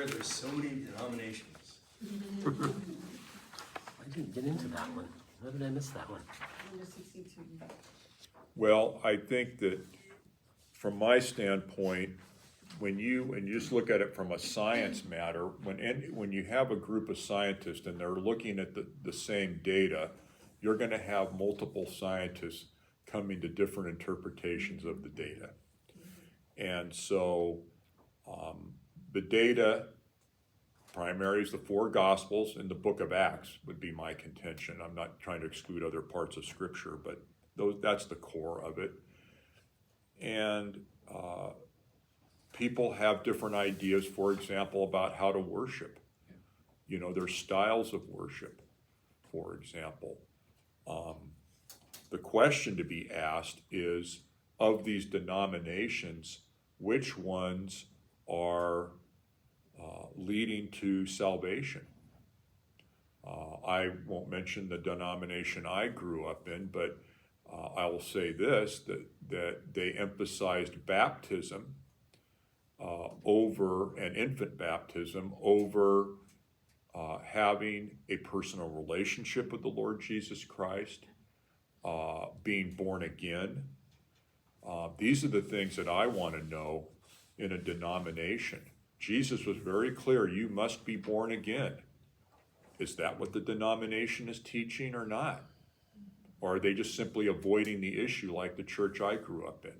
are there so many denominations? I didn't get into that one. How did I miss that one? Number 62. Well, I think that from my standpoint, when you just look at it from a science matter, when you have a group of scientists and they're looking at the same data, you're gonna have multiple scientists coming to different interpretations of the data. And so the data primary is the four Gospels and the book of Acts would be my contention. I'm not trying to exclude other parts of Scripture, but that's the core of it. And people have different ideas, for example, about how to worship. You know, there's styles of worship, for example. The question to be asked is, of these denominations, which ones are leading to salvation? I won't mention the denomination I grew up in, but I will say this, that they emphasized baptism over an infant baptism over having a personal relationship with the Lord Jesus Christ, being born again. These are the things that I want to know in a denomination. Jesus was very clear, you must be born again. Is that what the denomination is teaching or not? Or are they just simply avoiding the issue like the church I grew up in?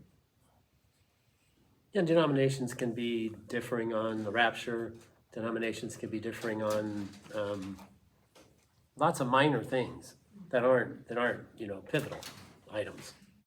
Yeah, denominations can be differing on the rapture. Denominations can be differing on lots of minor things that aren't pivotal items.